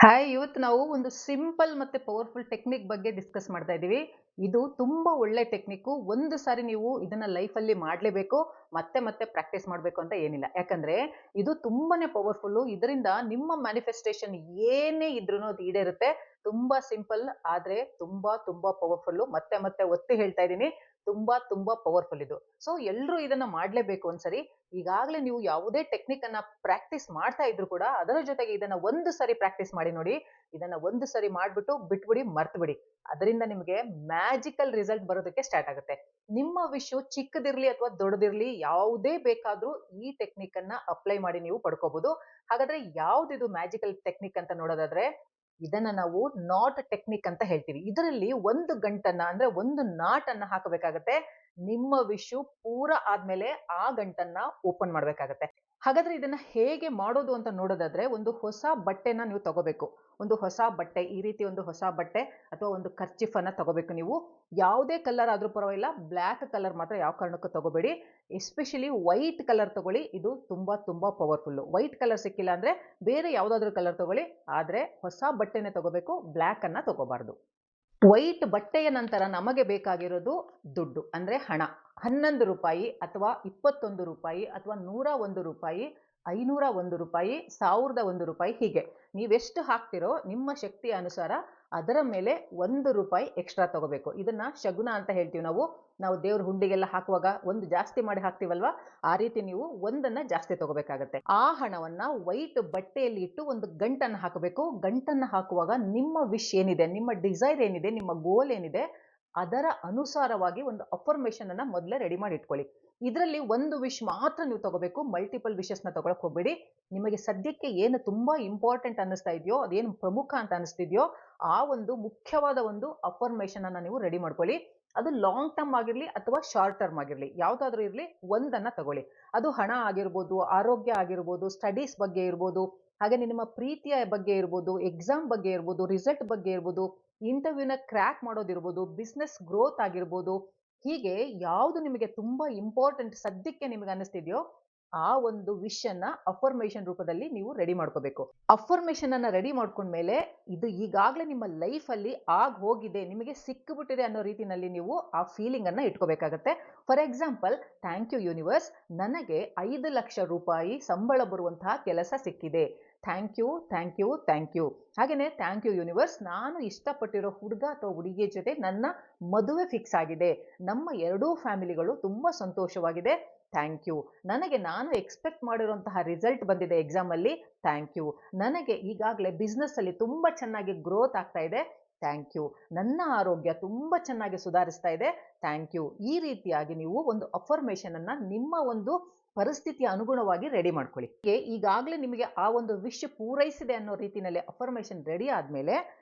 Hi, ಇವತ್ತು ನಾವು ಒಂದು ಸಿಂಪಲ್ ಮತ್ತೆ ಪವರ್ಫುಲ್ ಟೆಕ್ನಿಕ್ ಬಗ್ಗೆ ಡಿಸ್ಕಸ್ ಮಾಡ್ತಾ ಇದ್ದೀವಿ. ಇದು ತುಂಬಾ ಒಳ್ಳೆ ಟೆಕ್ನಿಕ್ಕು. ಒಂದು ಸಾರಿ ನೀವು ಇದನ್ನ ಲೈಫಲ್ಲಿ ಮಾಡಲೇಬೇಕು. ಮತ್ತೆ ಮತ್ತೆ ಪ್ರಾಕ್ಟೀಸ್ ಮಾಡಬೇಕು ಅಂತ ಏನಿಲ್ಲ. ಯಾಕಂದ್ರೆ ಇದು ತುಂಬಾನೇ ಪವರ್ಫುಲ್ಲು. ಇದರಿಂದ ನಿಮ್ಮ ಮ್ಯಾನಿಫೆಸ್ಟೇಷನ್ ಏನೇ ಇದ್ರೂನು ಅದು ಈಡೇರುತ್ತೆ. ತುಂಬಾ ಸಿಂಪಲ್ ಆದ್ರೆ ತುಂಬಾ ತುಂಬಾ ಪವರ್ಫುಲ್ಲು. ಮತ್ತೆ ಮತ್ತೆ ಒತ್ತಿ ಹೇಳ್ತಾ ಇದ್ದೀನಿ. ತುಂಬಾ ತುಂಬಾ ಪವರ್ಫುಲ್ ಇದು. ಸೊ ಎಲ್ರೂ ಇದನ್ನ ಮಾಡಲೇಬೇಕು ಒಂದ್ಸರಿ. ಈಗಾಗಲೇ ನೀವು ಯಾವುದೇ ಟೆಕ್ನಿಕ್ ಅನ್ನ ಪ್ರಾಕ್ಟೀಸ್ ಮಾಡ್ತಾ ಇದ್ರು ಕೂಡ ಅದರ ಜೊತೆಗೆ ಇದನ್ನ ಒಂದು ಸರಿ ಪ್ರಾಕ್ಟೀಸ್ ಮಾಡಿ ನೋಡಿ. ಇದನ್ನ ಒಂದು ಸರಿ ಮಾಡ್ಬಿಟ್ಟು ಬಿಟ್ಬಿಡಿ, ಮರ್ತ್ಬಿಡಿ. ಅದರಿಂದ ನಿಮಗೆ ಮ್ಯಾಜಿಕಲ್ ರಿಸಲ್ಟ್ ಬರೋದಕ್ಕೆ ಸ್ಟಾರ್ಟ್ ಆಗುತ್ತೆ. ನಿಮ್ಮ ವಿಶ್ವ ಚಿಕ್ಕದಿರ್ಲಿ ಅಥವಾ ದೊಡ್ಡದಿರ್ಲಿ ಯಾವುದೇ ಬೇಕಾದ್ರೂ ಈ ಟೆಕ್ನಿಕ್ ಅನ್ನ ಅಪ್ಲೈ ಮಾಡಿ ನೀವು ಪಡ್ಕೋಬಹುದು. ಹಾಗಾದ್ರೆ ಯಾವ್ದಿದು ಮ್ಯಾಜಿಕಲ್ ಟೆಕ್ನಿಕ್ ಅಂತ ನೋಡೋದಾದ್ರೆ, ಇದನ್ನ ನಾವು ನಾಟ್ ಟೆಕ್ನಿಕ್ ಅಂತ ಹೇಳ್ತೀವಿ. ಇದರಲ್ಲಿ ಒಂದು ಗಂಟನ್ನ ಅಂದ್ರೆ ಒಂದು ನಾಟನ್ನ ಹಾಕಬೇಕಾಗತ್ತೆ. ನಿಮ್ಮ ವಿಶು ಪೂರ ಆದ್ಮೇಲೆ ಆ ಗಂಟನ್ನ ಓಪನ್ ಮಾಡ್ಬೇಕಾಗತ್ತೆ. ಹಾಗಾದ್ರೆ ಇದನ್ನ ಹೇಗೆ ಮಾಡೋದು ಅಂತ ನೋಡೋದಾದ್ರೆ, ಒಂದು ಹೊಸ ಬಟ್ಟೆನ ನೀವು ತಗೋಬೇಕು. ಒಂದು ಹೊಸ ಬಟ್ಟೆ, ಈ ರೀತಿ ಒಂದು ಹೊಸ ಬಟ್ಟೆ ಅಥವಾ ಒಂದು ಕರ್ಚಿಫ್ ಅನ್ನ ತಗೋಬೇಕು ನೀವು. ಯಾವುದೇ ಕಲರ್ ಆದ್ರೂ ಪರವಾಗಿಲ್ಲ, ಬ್ಲ್ಯಾಕ್ ಕಲರ್ ಮಾತ್ರ ಯಾವ ಕಾರಣಕ್ಕೂ ತಗೋಬೇಡಿ. ಎಸ್ಪೆಷಲಿ ವೈಟ್ ಕಲರ್ ತಗೊಳ್ಳಿ. ಇದು ತುಂಬಾ ತುಂಬಾ ಪವರ್ಫುಲ್. ವೈಟ್ ಕಲರ್ ಸಿಕ್ಕಿಲ್ಲ ಅಂದ್ರೆ ಬೇರೆ ಯಾವ್ದಾದ್ರು ಕಲರ್ ತಗೊಳ್ಳಿ. ಆದ್ರೆ ಹೊಸ ಬಟ್ಟೆನೆ ತಗೋಬೇಕು, ಬ್ಲ್ಯಾಕ್ ಅನ್ನ ತಗೋಬಾರ್ದು. ವೈಟ್ ಬಟ್ಟೆಯ ನಂತರ ನಮಗೆ ಬೇಕಾಗಿರೋದು ದುಡ್ಡು ಅಂದ್ರೆ ಹಣ. 11 ರೂಪಾಯಿ ಅಥವಾ 21 ರೂಪಾಯಿ ಅಥವಾ 101 ರೂಪಾಯಿ, 501 ರೂಪಾಯಿ, 1001 ರೂಪಾಯಿ, ಹೀಗೆ ನೀವೆಷ್ಟು ಹಾಕ್ತಿರೋ ನಿಮ್ಮ ಶಕ್ತಿಯ ಅನುಸಾರ ಅದರ ಮೇಲೆ 1 ರೂಪಾಯಿ ಎಕ್ಸ್ಟ್ರಾ ತಗೋಬೇಕು. ಇದನ್ನ ಶಗುನ ಅಂತ ಹೇಳ್ತೀವಿ ನಾವು. ನಾವು ದೇವ್ರ ಹುಂಡಿಗೆಲ್ಲ ಹಾಕುವಾಗ ಒಂದು ಜಾಸ್ತಿ ಮಾಡಿ ಹಾಕ್ತಿವಲ್ವಾ, ಆ ರೀತಿ ನೀವು ಒಂದನ್ನ ಜಾಸ್ತಿ ತಗೋಬೇಕಾಗತ್ತೆ. ಆ ಹಣವನ್ನ ವೈಟ್ ಬಟ್ಟೆಯಲ್ಲಿ ಇಟ್ಟು ಒಂದು ಗಂಟನ್ನ ಹಾಕಬೇಕು. ಗಂಟನ್ನ ಹಾಕುವಾಗ ನಿಮ್ಮ ವಿಶ್ ಏನಿದೆ, ನಿಮ್ಮ ಡಿಸೈರ್ ಏನಿದೆ, ನಿಮ್ಮ ಗೋಲ್ ಏನಿದೆ, ಅದರ ಅನುಸಾರವಾಗಿ ಒಂದು ಅಫರ್ಮೇಷನ್ ಅನ್ನ ಮೊದಲೇ ರೆಡಿ ಮಾಡಿ ಇಟ್ಕೊಳ್ಳಿ. ಇದರಲ್ಲಿ ಒಂದು ವಿಶ್ ಮಾತ್ರ ನೀವು ತಗೋಬೇಕು. ಮಲ್ಟಿಪಲ್ ವಿಶಸ್ ನ ತಗೊಳಕ್ ಹೋಗ್ಬೇಡಿ. ನಿಮಗೆ ಸದ್ಯಕ್ಕೆ ಏನು ತುಂಬಾ ಇಂಪಾರ್ಟೆಂಟ್ ಅನ್ನಿಸ್ತಾ ಇದೆಯೋ, ಅದೇನು ಪ್ರಮುಖ ಅಂತ ಅನಿಸ್ತಿದ್ಯೋ, ಆ ಒಂದು ಮುಖ್ಯವಾದ ಒಂದು ಅಫರ್ಮೇಷನ್ ಅನ್ನ ನೀವು ರೆಡಿ ಮಾಡ್ಕೊಳ್ಳಿ. ಅದು ಲಾಂಗ್ ಟರ್ಮ್ ಆಗಿರ್ಲಿ ಅಥವಾ ಶಾರ್ಟ್ ಟರ್ಮ್ ಆಗಿರ್ಲಿ, ಯಾವ್ದಾದ್ರೂ ಇರ್ಲಿ, ಒಂದನ್ನ ತಗೊಳ್ಳಿ. ಅದು ಹಣ ಆಗಿರ್ಬೋದು, ಆರೋಗ್ಯ ಆಗಿರ್ಬೋದು, ಸ್ಟಡೀಸ್ ಬಗ್ಗೆ ಇರ್ಬೋದು, ಹಾಗೆ ನಿಮ್ಮ ಪ್ರೀತಿಯ ಬಗ್ಗೆ ಇರ್ಬೋದು, ಎಕ್ಸಾಮ್ ಬಗ್ಗೆ ಇರ್ಬೋದು, ರಿಸಲ್ಟ್ ಬಗ್ಗೆ ಇರ್ಬೋದು, ಇಂಟರ್ವ್ಯೂನ ಕ್ರ್ಯಾಕ್ ಮಾಡೋದಿರ್ಬೋದು, ಬಿಸ್ನೆಸ್ ಗ್ರೋತ್ ಆಗಿರ್ಬೋದು, ಹೀಗೆ ಯಾವುದು ನಿಮಗೆ ತುಂಬಾ ಇಂಪಾರ್ಟೆಂಟ್ ಸದ್ಯಕ್ಕೆ ನಿಮಗೆ ಅನ್ನಿಸ್ತಿದೆಯೋ ಆ ಒಂದು ವಿಶ್ ಅನ್ನ ಅಫರ್ಮೇಷನ್ ರೂಪದಲ್ಲಿ ನೀವು ರೆಡಿ ಮಾಡ್ಕೋಬೇಕು. ಅಫರ್ಮೇಷನ್ ಅನ್ನ ರೆಡಿ ಮಾಡ್ಕೊಂಡ್ಮೇಲೆ ಇದು ಈಗಾಗಲೇ ನಿಮ್ಮ ಲೈಫ್ ಅಲ್ಲಿ ಆಗ್ ಹೋಗಿದೆ, ನಿಮಗೆ ಸಿಕ್ಕಿಬಿಟ್ಟಿದೆ ಅನ್ನೋ ರೀತಿನಲ್ಲಿ ನೀವು ಆ ಫೀಲಿಂಗ್ ಅನ್ನ ಇಟ್ಕೋಬೇಕಾಗತ್ತೆ. For example, thank you universe, ನನಗೆ 5 ಲಕ್ಷ ರೂಪಾಯಿ ಸಂಬಳ ಬರುವಂತಹ ಕೆಲಸ ಸಿಕ್ಕಿದೆ. Thank you, thank you, thank you. ಹಾಗೇನೆ ಥ್ಯಾಂಕ್ ಯು ಯೂನಿವರ್ಸ್, ನಾನು ಇಷ್ಟಪಟ್ಟಿರೋ ಹುಡುಗ ಅಥವಾ ಹುಡುಗಿಯ ಜೊತೆ ನನ್ನ ಮದುವೆ ಫಿಕ್ಸ್ ಆಗಿದೆ. ನಮ್ಮ ಎರಡೂ ಫ್ಯಾಮಿಲಿಗಳು ತುಂಬಾ ಸಂತೋಷವಾಗಿದೆ. Thank you. ನನಗೆ ನಾನು ಎಕ್ಸ್ಪೆಕ್ಟ್ ಮಾಡಿರುವಂತಹ ರಿಸಲ್ಟ್ ಬಂದಿದೆ ಎಕ್ಸಾಮ್ ಅಲ್ಲಿ. Thank you. ನನಗೆ ಈಗಾಗಲೇ ಬಿಸ್ನೆಸ್ ಅಲ್ಲಿ ತುಂಬಾ ಚೆನ್ನಾಗಿ ಗ್ರೋತ್ ಆಗ್ತಾ ಇದೆ. Thank you. ನನ್ನ ಆರೋಗ್ಯ ತುಂಬಾ ಚೆನ್ನಾಗಿ ಸುಧಾರಿಸ್ತಾ ಇದೆ. Thank you. ಈ ರೀತಿಯಾಗಿ ನೀವು ಒಂದು ಅಫರ್ಮೇಷನ್ ಅನ್ನ ನಿಮ್ಮ ಒಂದು ಪರಿಸ್ಥಿತಿಯ ಅನುಗುಣವಾಗಿ ರೆಡಿ ಮಾಡ್ಕೊಳ್ಳಿ. ಈಗಾಗಲೇ ನಿಮಗೆ ಆ ಒಂದು ವಿಶ್ ಪೂರೈಸಿದೆ ಅನ್ನೋ ರೀತಿಯಲ್ಲಿ ಅಫರ್ಮೇಷನ್ ರೆಡಿ ಆದ್ಮೇಲೆ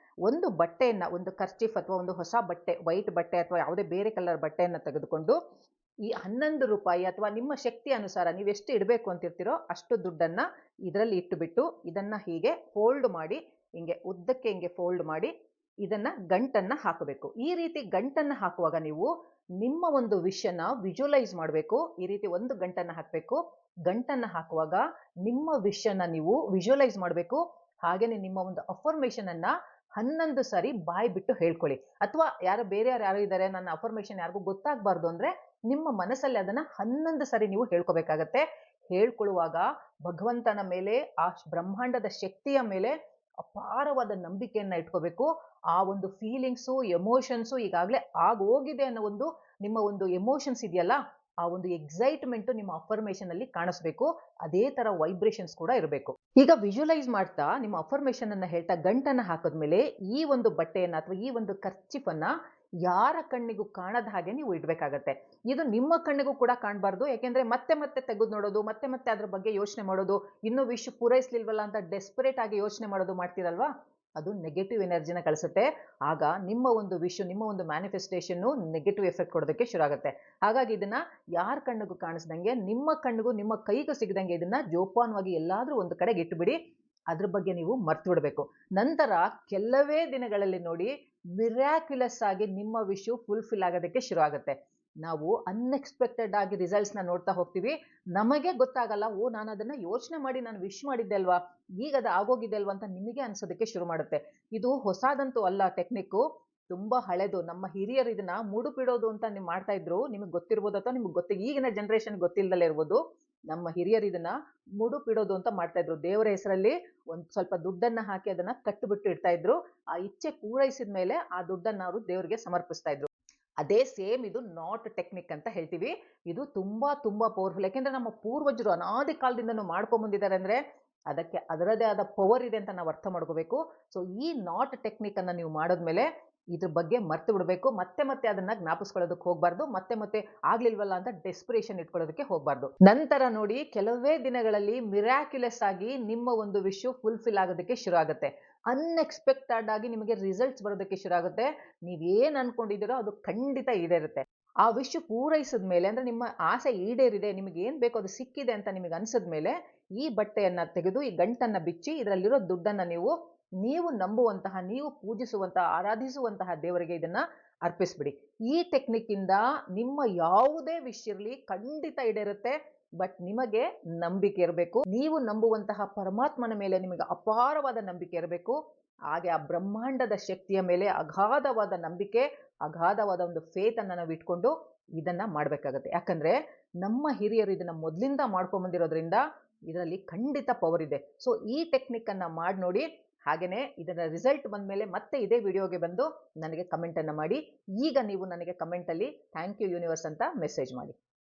ಒಂದು ಬಟ್ಟೆಯನ್ನ, ಒಂದು ಕರ್ಚಿಫ್ ಅಥವಾ ಒಂದು ಹೊಸ ಬಟ್ಟೆ, ವೈಟ್ ಬಟ್ಟೆ ಅಥವಾ ಯಾವುದೇ ಬೇರೆ ಕಲರ್ ಬಟ್ಟೆಯನ್ನ ತೆಗೆದುಕೊಂಡು ಈ 11 ರೂಪಾಯಿ ಅಥವಾ ನಿಮ್ಮ ಶಕ್ತಿ ಅನುಸಾರ ನೀವೆಷ್ಟು ಇಡಬೇಕು ಅಂತಿರ್ತೀರೋ ಅಷ್ಟು ದುಡ್ಡನ್ನ ಇದರಲ್ಲಿ ಇಟ್ಟುಬಿಟ್ಟು ಇದನ್ನ ಹೀಗೆ ಫೋಲ್ಡ್ ಮಾಡಿ, ಹಿಂಗೆ ಉದ್ದಕ್ಕೆ ಹಿಂಗೆ ಫೋಲ್ಡ್ ಮಾಡಿ ಇದನ್ನ ಗಂಟನ್ನ ಹಾಕಬೇಕು. ಈ ರೀತಿ ಗಂಟನ್ನ ಹಾಕುವಾಗ ನೀವು ನಿಮ್ಮ ಒಂದು ವಿಶ್ ಅನ್ನ ವಿಜುವಲೈಸ್ ಮಾಡಬೇಕು. ಈ ರೀತಿ ಒಂದು ಗಂಟನ್ನ ಹಾಕಬೇಕು. ಗಂಟನ್ನ ಹಾಕುವಾಗ ನಿಮ್ಮ ವಿಶ್ ಅನ್ನ ನೀವು ವಿಜುವಲೈಸ್ ಮಾಡಬೇಕು. ಹಾಗೇನೆ ನಿಮ್ಮ ಒಂದು ಅಫರ್ಮೇಷನ್ ಅನ್ನ 11 ಸಾರಿ ಬಾಯಿ ಬಿಟ್ಟು ಹೇಳ್ಕೊಳ್ಳಿ. ಅಥವಾ ಬೇರೆಯವ್ರು ಯಾರು ಇದ್ದಾರೆ, ನನ್ನ ಅಫರ್ಮೇಷನ್ ಯಾರಿಗೂ ಗೊತ್ತಾಗಬಾರ್ದು ಅಂದ್ರೆ ನಿಮ್ಮ ಮನಸ್ಸಲ್ಲಿ ಅದನ್ನ 11 ಸಾರಿ ನೀವು ಹೇಳ್ಕೋಬೇಕಾಗತ್ತೆ. ಹೇಳ್ಕೊಳ್ಳುವಾಗ ಭಗವಂತನ ಮೇಲೆ, ಆ ಬ್ರಹ್ಮಾಂಡದ ಶಕ್ತಿಯ ಮೇಲೆ ಅಪಾರವಾದ ನಂಬಿಕೆಯನ್ನ ಇಟ್ಕೋಬೇಕು. ಆ ಒಂದು ಫೀಲಿಂಗ್ಸು, ಎಮೋಷನ್ಸು ಈಗಾಗಲೇ ಆಗೋಗಿದೆ ಅನ್ನೋ ಒಂದು ನಿಮ್ಮ ಒಂದು ಎಮೋಷನ್ಸ್ ಇದೆಯಲ್ಲ, ಆ ಒಂದು ಎಕ್ಸೈಟ್ಮೆಂಟ್ ನಿಮ್ಮ ಅಫರ್ಮೇಷನ್ ಅಲ್ಲಿ ಕಾಣಿಸ್ಬೇಕು. ಅದೇ ತರ ವೈಬ್ರೇಷನ್ಸ್ ಕೂಡ ಇರಬೇಕು. ಈಗ ವಿಜುವಲೈಸ್ ಮಾಡ್ತಾ ನಿಮ್ಮ ಅಫರ್ಮೇಷನ್ ಅನ್ನ ಹೇಳ್ತಾ ಗಂಟನ್ನ ಹಾಕಿದ್ಮೇಲೆ ಈ ಒಂದು ಬಟ್ಟೆಯನ್ನ ಅಥವಾ ಈ ಒಂದು ಕರ್ಚಿಫ್ ಅನ್ನ ಯಾರ ಕಣ್ಣಿಗೂ ಕಾಣದ ಹಾಗೆ ನೀವು ಇಡ್ಬೇಕಾಗತ್ತೆ. ಇದು ನಿಮ್ಮ ಕಣ್ಣಿಗೂ ಕೂಡ ಕಾಣಬಾರ್ದು. ಯಾಕೆಂದ್ರೆ ಮತ್ತೆ ಮತ್ತೆ ತೆಗೆದು ನೋಡೋದು, ಮತ್ತೆ ಮತ್ತೆ ಅದ್ರ ಬಗ್ಗೆ ಯೋಚನೆ ಮಾಡೋದು, ಇನ್ನೂ ವಿಶ್ ಪೂರೈಸ್ಲಿಲ್ವಲ್ಲ ಅಂತ ಡೆಸ್ಪರೇಟ್ ಆಗಿ ಯೋಚನೆ ಮಾಡೋದು ಮಾಡ್ತೀರಲ್ವಾ, ಅದು ನೆಗೆಟಿವ್ ಎನರ್ಜಿನ ಕಳಿಸುತ್ತೆ. ಆಗ ನಿಮ್ಮ ಒಂದು ವಿಶ್, ನಿಮ್ಮ ಒಂದು ಮ್ಯಾನಿಫೆಸ್ಟೇಷನ್ ನೆಗೆಟಿವ್ ಎಫೆಕ್ಟ್ ಕೊಡೋದಕ್ಕೆ ಶುರು ಆಗುತ್ತೆ. ಹಾಗಾಗಿ ಇದನ್ನ ಯಾರ ಕಣ್ಣಿಗೂ ಕಾಣಿಸ್ದಂಗೆ, ನಿಮ್ಮ ಕಣ್ಣಿಗೂ ನಿಮ್ಮ ಕೈಗೂ ಸಿಗದಂಗೆ ಇದನ್ನ ಜೋಪಾನವಾಗಿ ಎಲ್ಲಾದ್ರೂ ಒಂದು ಕಡೆಗೆ ಇಟ್ಟುಬಿಡಿ. ಅದ್ರ ಬಗ್ಗೆ ನೀವು ಮರ್ತು ಬಿಡಬೇಕು. ನಂತರ ಕೆಲವೇ ದಿನಗಳಲ್ಲಿ ನೋಡಿ, ಮಿರಾಕ್ಯುಲಸ್ ಆಗಿ ನಿಮ್ಮ ವಿಶ್ ಫುಲ್ಫಿಲ್ ಆಗೋದಕ್ಕೆ ಶುರು ಆಗುತ್ತೆ. ನಾವು ಅನ್ಎಕ್ಸ್ಪೆಕ್ಟೆಡ್ ಆಗಿ ರಿಸಲ್ಟ್ಸ್ನ ನೋಡ್ತಾ ಹೋಗ್ತೀವಿ. ನಮಗೆ ಗೊತ್ತಾಗಲ್ಲ, ಓ ನಾನು ಅದನ್ನ ಯೋಚನೆ ಮಾಡಿ ನಾನು ವಿಶ್ ಮಾಡಿದ್ದೆ ಅಲ್ವಾ, ಈಗ ಅದು ಆಗೋಗಿದೆ ಅಲ್ವಾ ಅಂತ ನಿಮಗೆ ಅನ್ಸೋದಕ್ಕೆ ಶುರು ಮಾಡುತ್ತೆ. ಇದು ಹೊಸದಂತೂ ಅಲ್ಲ ಟೆಕ್ನಿಕ್ಕು, ತುಂಬಾ ಹಳೆದು. ನಮ್ಮ ಹಿರಿಯರು ಇದನ್ನ ಮುಡುಪಿಡೋದು ಅಂತ ನೀವು ಮಾಡ್ತಾ ಇದ್ರು, ನಿಮಗೆ ಗೊತ್ತಿರ್ಬೋದು ಅಥವಾ ನಿಮ್ಗೆ ಈಗಿನ ಜನರೇಷನ್ ಗೊತ್ತಿಲ್ಲದಲೇ ಇರ್ಬೋದು. ನಮ್ಮ ಹಿರಿಯರು ಇದನ್ನ ಮುಡುಪಿಡೋದು ಅಂತ ಮಾಡ್ತಾ ಇದ್ರು. ದೇವರ ಹೆಸರಲ್ಲಿ ಒಂದ್ ಸ್ವಲ್ಪ ದುಡ್ಡನ್ನ ಹಾಕಿ ಅದನ್ನ ಕಟ್ಟಿಬಿಟ್ಟು ಇಡ್ತಾ ಇದ್ರು. ಆ ಇಚ್ಛೆ ಪೂರೈಸಿದ ಮೇಲೆ ಆ ದುಡ್ಡನ್ನ ಅವರು ದೇವರಿಗೆ ಸಮರ್ಪಿಸ್ತಾ ಇದ್ರು. ಅದೇ ಸೇಮ್ ಇದು ನಾಟ್ ಟೆಕ್ನಿಕ್ ಅಂತ ಹೇಳ್ತೀವಿ. ಇದು ತುಂಬಾ ತುಂಬಾ ಪವರ್ಫುಲ್. ಯಾಕೆಂದ್ರೆ ನಮ್ಮ ಪೂರ್ವಜರು ಅನಾದಿ ಕಾಲದಿಂದನೂ ಮಾಡ್ಕೊಂಡ್ ಬಂದಿದ್ದಾರೆ ಅಂದ್ರೆ ಅದಕ್ಕೆ ಅದರದೇ ಆದ ಪವರ್ ಇದೆ ಅಂತ ನಾವು ಅರ್ಥ ಮಾಡ್ಕೋಬೇಕು. ಸೊ ಈ ನಾಟ್ ಟೆಕ್ನಿಕ್ ಅನ್ನ ನೀವು ಮಾಡಿದ್ಮೇಲೆ ಇದ್ರ ಬಗ್ಗೆ ಮರ್ತು ಬಿಡಬೇಕು. ಮತ್ತೆ ಮತ್ತೆ ಅದನ್ನ ಜ್ಞಾಪಿಸ್ಕೊಳ್ಳೋದಕ್ಕೆ ಹೋಗ್ಬಾರ್ದು. ಮತ್ತೆ ಮತ್ತೆ ಆಗ್ಲಿಲ್ವಲ್ಲ ಅಂತ ಡೆಸ್ಪಿರೇಷನ್ ಇಟ್ಕೊಳ್ಳೋದಕ್ಕೆ ಹೋಗ್ಬಾರ್ದು. ನಂತರ ನೋಡಿ, ಕೆಲವೇ ದಿನಗಳಲ್ಲಿ ಮಿರಾಕ್ಯುಲಸ್ ಆಗಿ ನಿಮ್ಮ ಒಂದು ವಿಶ್ ಫುಲ್ಫಿಲ್ ಆಗೋದಕ್ಕೆ ಶುರು ಆಗುತ್ತೆ. ಅನ್ಎಕ್ಸ್ಪೆಕ್ಟೆಡ್ ಆಗಿ ನಿಮಗೆ ರಿಸಲ್ಟ್ಸ್ ಬರೋದಕ್ಕೆ ಶುರು ಆಗುತ್ತೆ. ನೀವೇನ್ ಅನ್ಕೊಂಡಿದ್ದೀರೋ ಅದು ಖಂಡಿತ ಈಡೇರುತ್ತೆ. ಆ ವಿಶ್ ಪೂರೈಸಿದ ಮೇಲೆ, ಅಂದ್ರೆ ನಿಮ್ಮ ಆಸೆ ಈಡೇರಿದೆ, ನಿಮಗೆ ಏನ್ ಬೇಕೋ ಅದು ಸಿಕ್ಕಿದೆ ಅಂತ ನಿಮಗೆ ಅನ್ಸಿದ ಮೇಲೆ ಈ ಬಟ್ಟೆಯನ್ನ ತೆಗೆದು ಈ ಗಂಟನ್ನ ಬಿಚ್ಚಿ ಇದರಲ್ಲಿರೋ ದುಡ್ಡನ್ನ ನೀವು ನಂಬುವಂತಹ, ನೀವು ಪೂಜಿಸುವಂತಹ, ಆರಾಧಿಸುವಂತಹ ದೇವರಿಗೆ ಇದನ್ನ ಅರ್ಪಿಸ್ಬಿಡಿ. ಈ ಟೆಕ್ನಿಕ್ ಇಂದ ನಿಮ್ಮ ಯಾವುದೇ ವಿಶ್ ಇರಲಿ ಖಂಡಿತ ಈಡೇರುತ್ತೆ. ಬಟ್ ನಿಮಗೆ ನಂಬಿಕೆ ಇರಬೇಕು. ನೀವು ನಂಬುವಂತಹ ಪರಮಾತ್ಮನ ಮೇಲೆ ನಿಮಗೆ ಅಪಾರವಾದ ನಂಬಿಕೆ ಇರಬೇಕು. ಹಾಗೆ ಆ ಬ್ರಹ್ಮಾಂಡದ ಶಕ್ತಿಯ ಮೇಲೆ ಅಗಾಧವಾದ ನಂಬಿಕೆ, ಅಗಾಧವಾದ ಒಂದು ಫೇತ್ ಅನ್ನ ನಾವು ಇಟ್ಕೊಂಡು ಇದನ್ನ ಮಾಡ್ಬೇಕಾಗತ್ತೆ. ಯಾಕಂದ್ರೆ ನಮ್ಮ ಹಿರಿಯರು ಇದನ್ನ ಮೊದಲಿಂದ ಮಾಡ್ಕೊಂಡ್ ಬಂದಿರೋದ್ರಿಂದ ಇದರಲ್ಲಿ ಖಂಡಿತ ಪವರ್ ಇದೆ. ಸೊ ಈ ಟೆಕ್ನಿಕ್ ಅನ್ನ ಮಾಡಿ ನೋಡಿ. ಹಾಗೇನೆ ಇದರ ರಿಸಲ್ಟ್ ಬಂದ್ಮೇಲೆ ಮತ್ತೆ ಇದೇ ವಿಡಿಯೋಗೆ ಬಂದು ನನಗೆ ಕಮೆಂಟ್ ಅನ್ನ ಮಾಡಿ. ಈಗ ನೀವು ನನಗೆ ಕಮೆಂಟ್ ಅಲ್ಲಿ ಥ್ಯಾಂಕ್ ಯು ಯೂನಿವರ್ಸ್ ಅಂತ ಮೆಸೇಜ್ ಮಾಡಿ.